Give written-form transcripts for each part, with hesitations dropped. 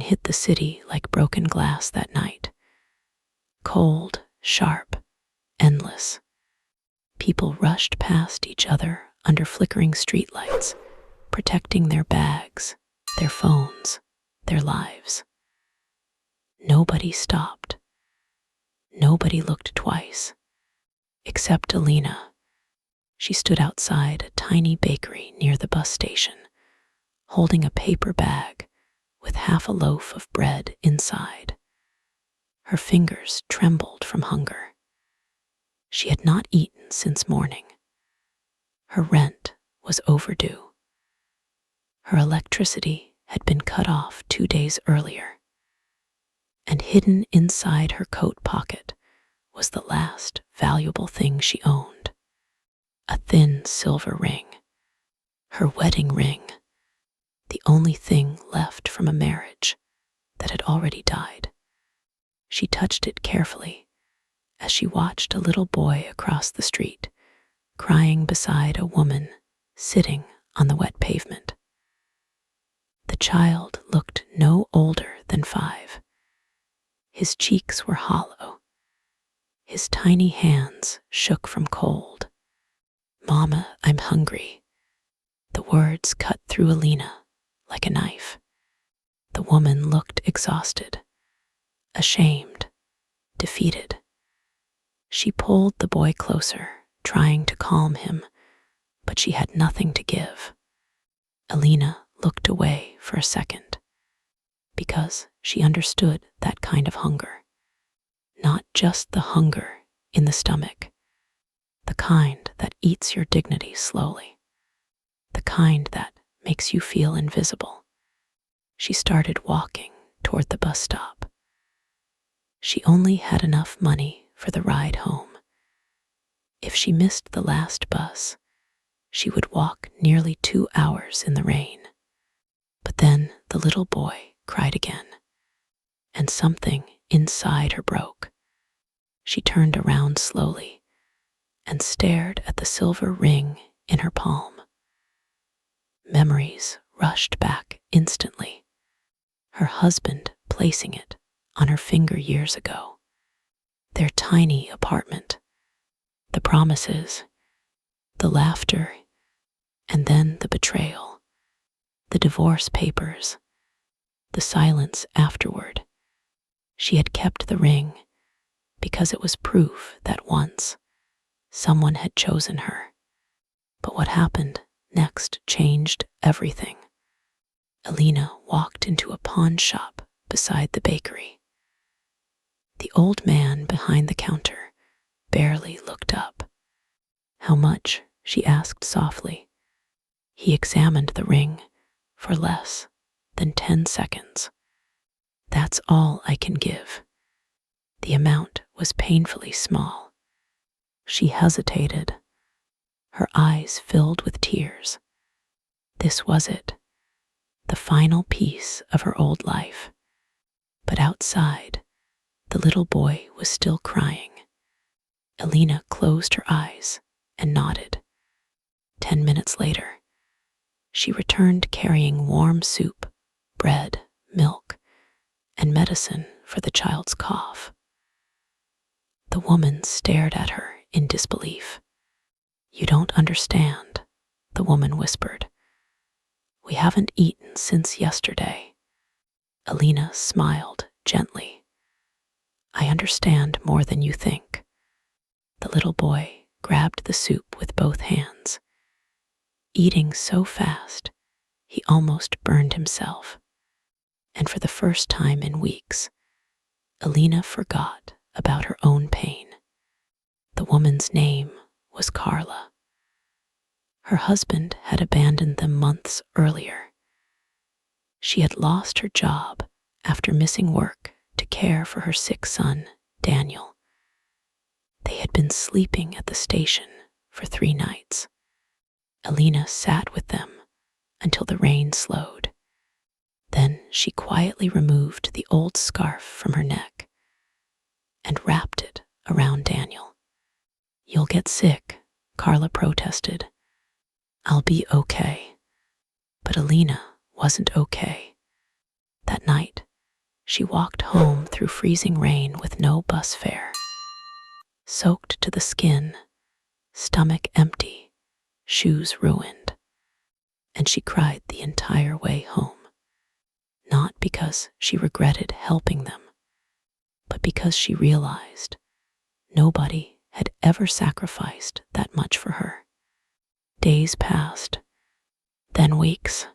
hit the city like broken glass that night. Cold, sharp, endless. People rushed past each other under flickering streetlights, protecting their bags, their phones, their lives. Nobody stopped. Nobody looked twice. Except Alina. She stood outside a tiny bakery near the bus station, holding a paper bag with half a loaf of bread inside. Her fingers trembled from hunger. She had not eaten since morning. Her rent was overdue. Her electricity had been cut off 2 days earlier. And hidden inside her coat pocket was the last valuable thing she owned. A thin silver ring. Her wedding ring. The only thing left from a marriage that had already died. She touched it carefully as she watched a little boy across the street, crying beside a woman sitting on the wet pavement. The child looked no older than 5. His cheeks were hollow. His tiny hands shook from cold. "Mama, I'm hungry." The words cut through Alina like a knife. The woman looked exhausted, ashamed, defeated. She pulled the boy closer, trying to calm him, but she had nothing to give. Alina looked away for a second, because she understood that kind of hunger. Not just the hunger in the stomach, the kind that eats your dignity slowly, the kind that makes you feel invisible. She started walking toward the bus stop. She only had enough money for the ride home. If she missed the last bus, she would walk nearly 2 hours in the rain. But then the little boy cried again, and something inside her broke. She turned around slowly and stared at the silver ring in her palm. Memories rushed back instantly. Her husband placing it on her finger years ago. Their tiny apartment. The promises. The laughter. And then the betrayal. The divorce papers. The silence afterward. She had kept the ring because it was proof that once someone had chosen her. But what happened next changed everything. Alina walked into a pawn shop beside the bakery. The old man behind the counter barely looked up. "How much?" she asked softly. He examined the ring for less than 10 seconds. "That's all I can give." The amount was painfully small. She hesitated, her eyes filled with tears. This was it, the final piece of her old life. But outside, the little boy was still crying. Alina closed her eyes and nodded. 10 minutes later, she returned carrying warm soup, bread, milk, and medicine for the child's cough. The woman stared at her in disbelief. "You don't understand," the woman whispered. "We haven't eaten since yesterday." Alina smiled gently. "I understand more than you think." The little boy grabbed the soup with both hands. Eating so fast, he almost burned himself. And for the first time in weeks, Alina forgot about her own pain. The woman's name was Carla. Her husband had abandoned them months earlier. She had lost her job after missing work to care for her sick son, Daniel. They had been sleeping at the station for 3 nights. Alina sat with them until the rain slowed. Then she quietly removed the old scarf from her neck and wrapped it around Daniel. "You'll get sick," Carla protested. "I'll be okay." But Alina wasn't okay. That night, She walked home through freezing rain with no bus fare, soaked to the skin, stomach empty, shoes ruined, and she cried the entire way home, not because she regretted helping them, but because she realized nobody had ever sacrificed that much for her. Days passed, then weeks.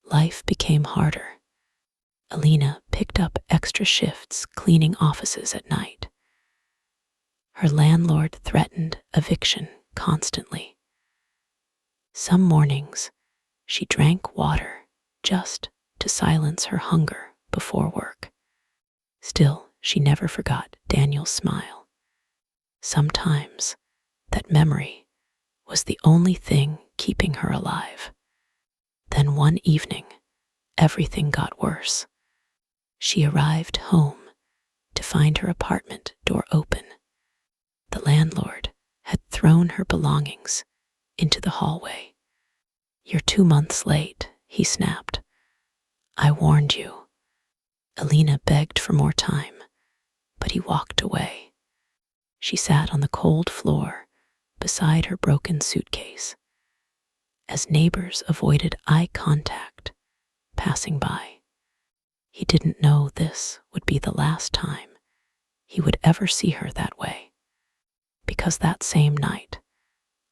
Life became harder. Alina picked up extra shifts cleaning offices at night. Her landlord threatened eviction constantly. Some mornings, she drank water just to silence her hunger before work. Still, she never forgot Daniel's smile. Sometimes, that memory was the only thing keeping her alive. Then one evening, everything got worse. She arrived home to find her apartment door open. The landlord had thrown her belongings into the hallway. "You're 2 months late," he snapped. "I warned you." Alina begged for more time, but he walked away. She sat on the cold floor beside her broken suitcase. As neighbors avoided eye contact, passing by, he didn't know this would be the last time he would ever see her that way. Because that same night,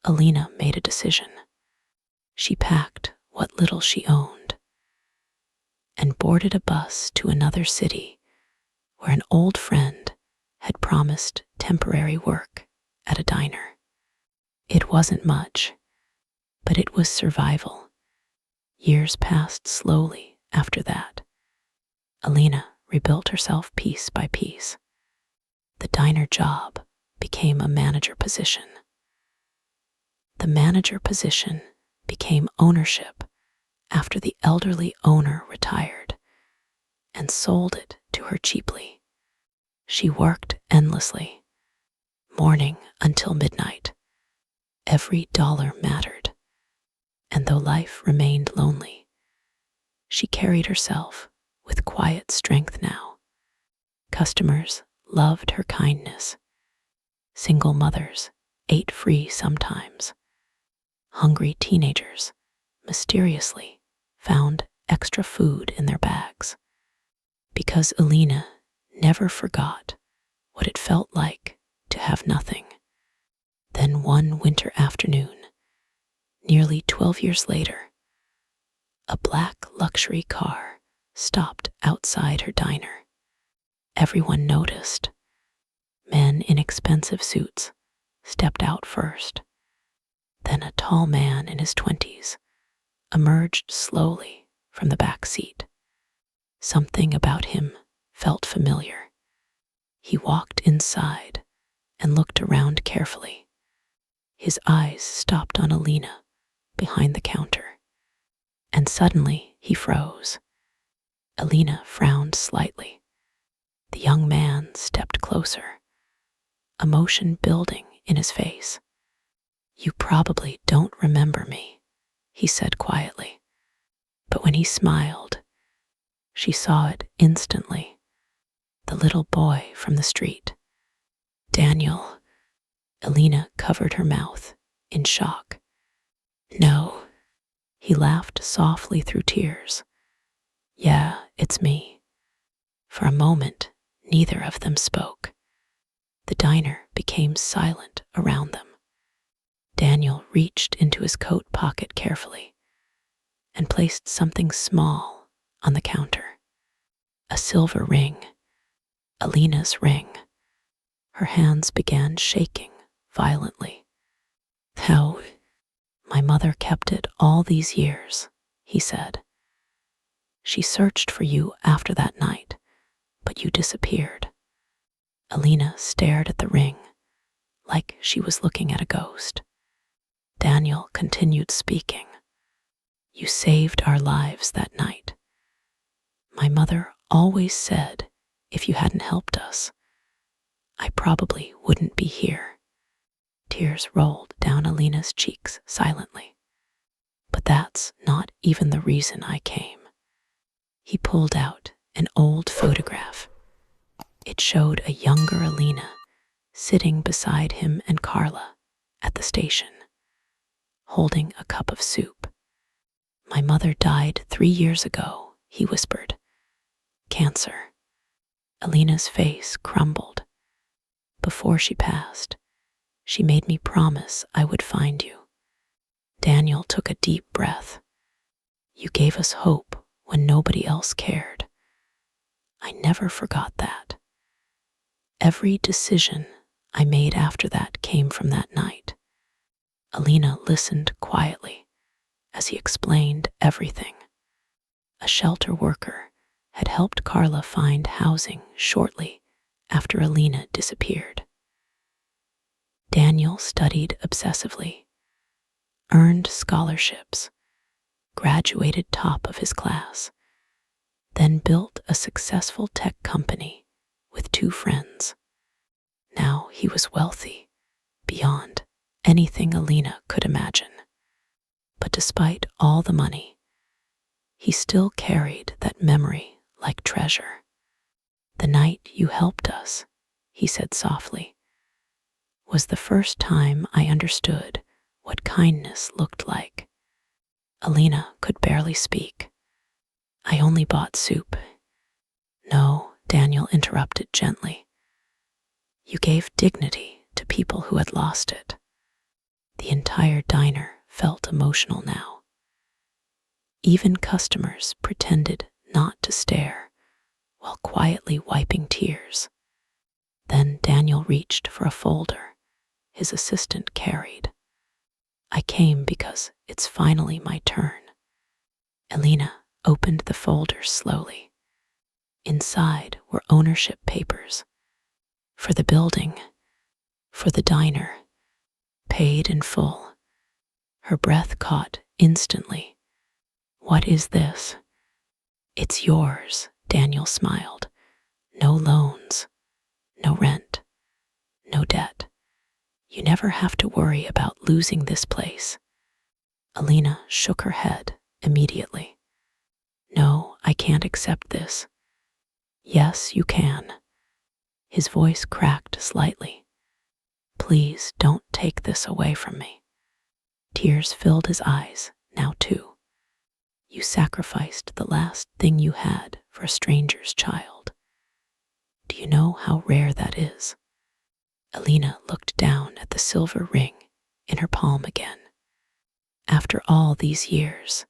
Alina made a decision. She packed what little she owned and boarded a bus to another city where an old friend had promised temporary work at a diner. It wasn't much, but it was survival. Years passed slowly after that. Alina rebuilt herself piece by piece. The diner job became a manager position. The manager position became ownership after the elderly owner retired and sold it to her cheaply. She worked endlessly, morning until midnight. Every dollar mattered, and though life remained lonely, she carried herself with quiet strength now. Customers loved her kindness. Single mothers ate free sometimes. Hungry teenagers mysteriously found extra food in their bags. Because Alina never forgot what it felt like to have nothing. Then one winter afternoon, nearly 12 years later, a black luxury car stopped outside her diner. Everyone noticed. Men in expensive suits stepped out first. Then a tall man in his 20s emerged slowly from the back seat. Something about him felt familiar. He walked inside and looked around carefully. His eyes stopped on Alina behind the counter, and suddenly he froze. Alina frowned slightly. The young man stepped closer, emotion building in his face. "You probably don't remember me," he said quietly. But when he smiled, she saw it instantly. The little boy from the street. "Daniel." Alina covered her mouth in shock. "No." He laughed softly through tears. "Yeah, it's me." For a moment, neither of them spoke. The diner became silent around them. Daniel reached into his coat pocket carefully and placed something small on the counter. A silver ring. Alina's ring. Her hands began shaking violently. "How? My mother kept it all these years," he said. "She searched for you after that night, but you disappeared." Alina stared at the ring, like she was looking at a ghost. Daniel continued speaking. "You saved our lives that night. My mother always said if you hadn't helped us, I probably wouldn't be here." Tears rolled down Alina's cheeks silently. "But that's not even the reason I came." He pulled out an an old photograph. It showed a younger Alina sitting beside him and Carla at the station, holding a cup of soup. "My mother died 3 years ago," he whispered. "Cancer." Alina's face crumbled. "Before she passed, she made me promise I would find you." Daniel took a deep breath. "You gave us hope when nobody else cared." "I never forgot that. Every decision I made after that came from that night." Alina listened quietly as he explained everything. A shelter worker had helped Carla find housing shortly after Alina disappeared. Daniel studied obsessively, earned scholarships, graduated top of his class, then built a successful tech company with 2 friends. Now he was wealthy beyond anything Alina could imagine. But despite all the money, he still carried that memory like treasure. "The night you helped us," he said softly, "was the first time I understood what kindness looked like." Alina could barely speak. "I only bought soup." "No," Daniel interrupted gently. "You gave dignity to people who had lost it." The entire diner felt emotional now. Even customers pretended not to stare while quietly wiping tears. Then Daniel reached for a folder his assistant carried. "I came because it's finally my turn." Alina opened the folder slowly. Inside were ownership papers for the building, for the diner, paid in full. Her breath caught instantly. "What is this?" "It's yours," Daniel smiled. "No loans, no rent, no debt. You never have to worry about losing this place." Alina shook her head immediately. "No, I can't accept this." "Yes, you can." His voice cracked slightly. "Please don't take this away from me." Tears filled his eyes now too. "You sacrificed the last thing you had for a stranger's child. Do you know how rare that is?" Alina looked down at the silver ring in her palm again. After all these years,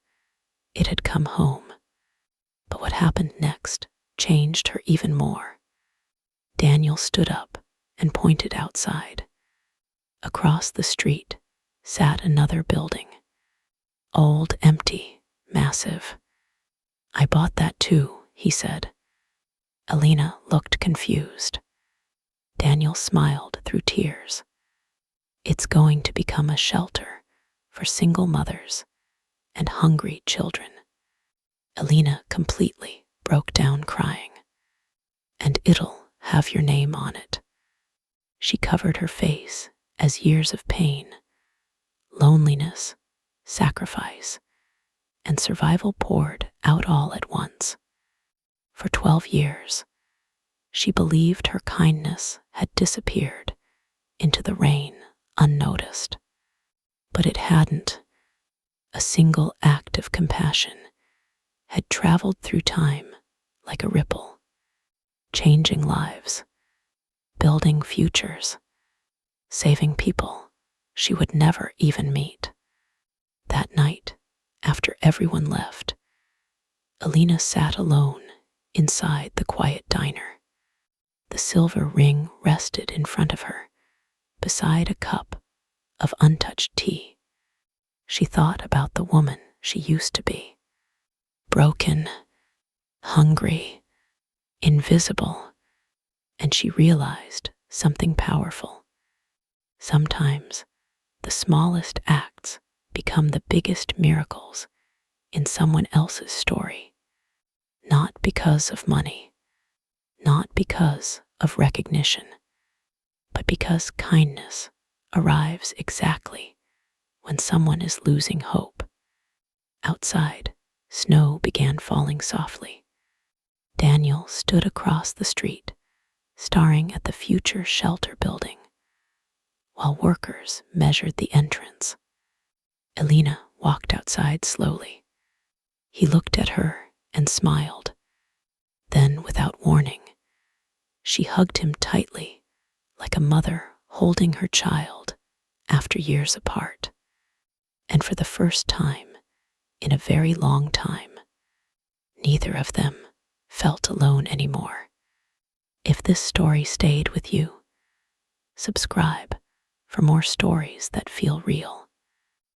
it had come home. But what happened next changed her even more. Daniel stood up and pointed outside. Across the street sat another building. Old, empty, massive. "I bought that too," he said. Alina looked confused. Daniel smiled through tears. "It's going to become a shelter for single mothers and hungry children." Alina completely broke down crying. "And it'll have your name on it." She covered her face as years of pain, loneliness, sacrifice, and survival poured out all at once. For 12 years, she believed her kindness had disappeared into the rain unnoticed. But it hadn't. A single act of compassion had traveled through time like a ripple, changing lives, building futures, saving people she would never even meet. That night, after everyone left, Alina sat alone inside the quiet diner. The silver ring rested in front of her, beside a cup of untouched tea. She thought about the woman she used to be. Broken, hungry, invisible, and she realized something powerful. Sometimes the smallest acts become the biggest miracles in someone else's story. Not because of money, not because of recognition, but because kindness arrives exactly when someone is losing hope. Outside, snow began falling softly. Daniel stood across the street, staring at the future shelter building, while workers measured the entrance. Elena walked outside slowly. He looked at her and smiled. Then, without warning, she hugged him tightly, like a mother holding her child after years apart. And for the first time in a very long time, neither of them felt alone anymore. If this story stayed with you, subscribe for more stories that feel real.